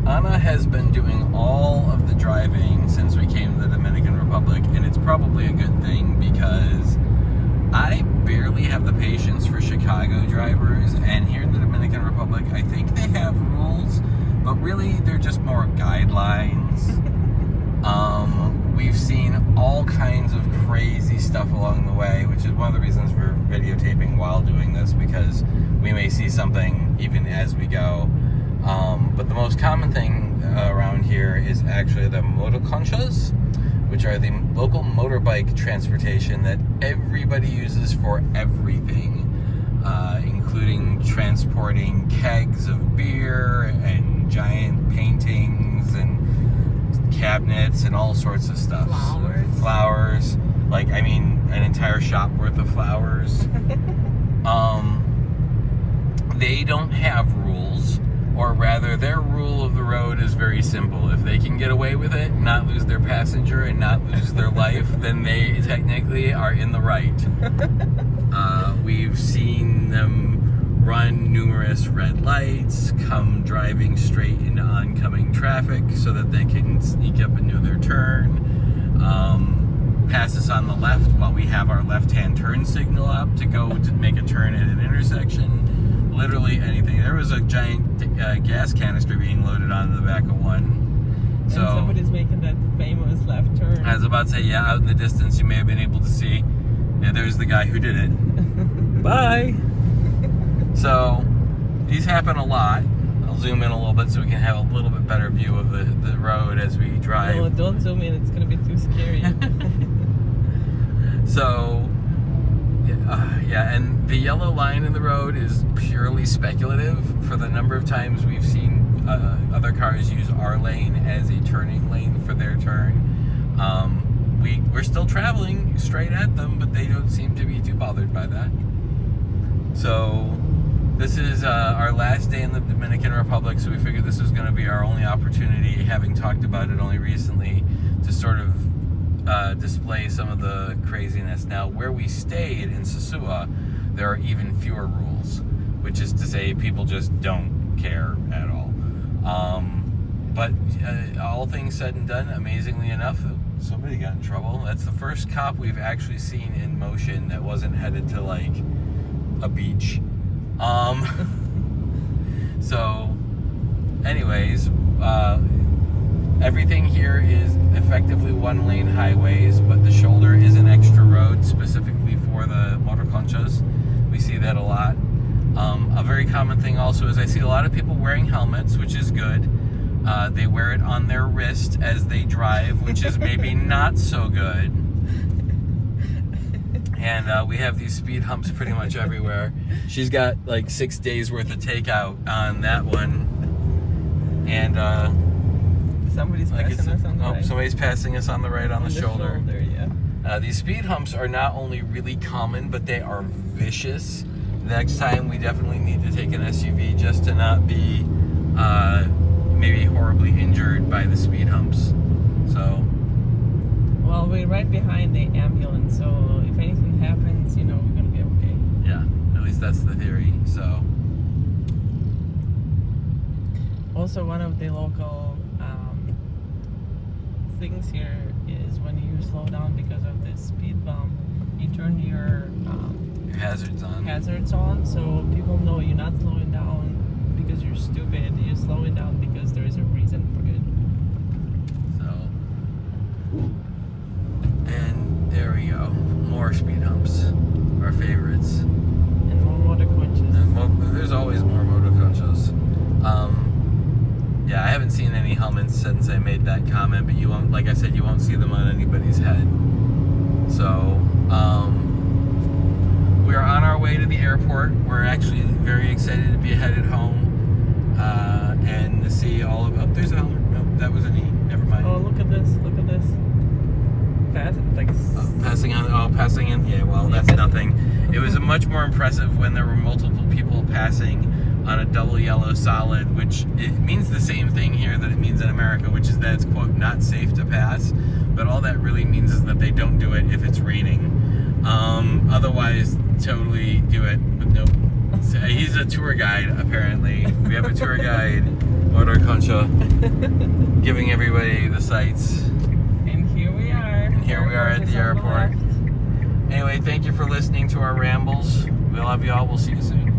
Anna has been doing all of the driving since we came to the Dominican Republic, and it's probably a good thing because I barely have the patience for Chicago drivers, and here in the Dominican Republic, I think they have rules, but really they're just more guidelines. We've seen all kinds of crazy stuff along the way, which is one of the reasons we're videotaping while doing this, because we may see something even as we go. But the most common thing around here is actually the motoconchas, which are the local motorbike transportation that everybody uses for everything, including transporting kegs of beer and giant paintings and cabinets and all sorts of stuff. Flowers. Like, I mean, an entire shop worth of flowers. They don't have rules, or rather, their rule of the road is very simple. If they can get away with it, not lose their passenger, and not lose their life, then they technically are in the right. We've seen them run numerous red lights, come driving straight into oncoming traffic so that they can sneak up and do their turn, pass us on the left while we have our left-hand turn signal up to go to make a turn at an intersection. Literally anything. There was a giant gas canister being loaded onto the back of one. So, and somebody's making that famous left turn. I was about to say, yeah, out in the distance you may have been able to see. Yeah, there's the guy who did it. Bye! So, these happen a lot. I'll zoom in a little bit so we can have a little bit better view of the road as we drive. No, don't zoom in. It's going to be too scary. So, yeah, and the yellow line in the road is purely speculative for the number of times we've seen other cars use our lane as a turning lane for their turn. We're still traveling straight at them, but they don't seem to be too bothered by that. So, this is our last day in the Dominican Republic, so we figured this was going to be our only opportunity, having talked about it only recently, to sort of display some of the craziness. Now, where we stayed in Sosua, there are even fewer rules, which is to say people just don't care at all. But all things said and done, amazingly enough, somebody got in trouble. That's the first cop we've actually seen in motion that wasn't headed to, like, a beach. So, anyways, everything here is effectively one-lane highways, but the shoulder is an extra road specifically for the motoconchas. We see that a lot. A very common thing also is I see a lot of people wearing helmets, which is good. They wear it on their wrist as they drive, which is maybe not so good. And we have these speed humps pretty much everywhere. She's got like 6 days worth of takeout on that one. And somebody's passing us on the right. Somebody's passing us on the right on the shoulder. Yeah. These speed humps are not only really common, but they are vicious. Next time we definitely need to take an SUV just to not be maybe horribly injured by the speed humps. So. Well, we're right behind the ambulance, so if anything happens, we're gonna be okay. Yeah, at least that's the theory. So. Also, one of the local things here is when you slow down because of this speed bump, you turn your hazards on, so people know you're not slowing down because you're stupid. You're slowing down because there is a reason for it. So, and there we go. More speed humps, our favorites. And more motoconchas. And there's always more motoconchas. Yeah, I haven't seen any helmets since I made that comment, but you won't, like I said, you won't see them on anybody's head. So, we are on our way to the airport. We're actually very excited to be headed home and to see all of. Oh, there's a helmet. No, that was an E. Never mind. Oh, look at this! Look at this! Passing in. Yeah, well, that's nothing. It was much more impressive when there were multiple people passing on a double yellow solid, which it means the same thing here that it means in America, which is that it's, quote, not safe to pass. But all that really means is that they don't do it if it's raining. Otherwise, totally do it. But nope. So he's a tour guide, apparently. We have a tour guide. Order Concha, giving everybody the sights. And here we are. And here we are at the airport. Anyway, thank you for listening to our rambles. We love you all. We'll see you soon.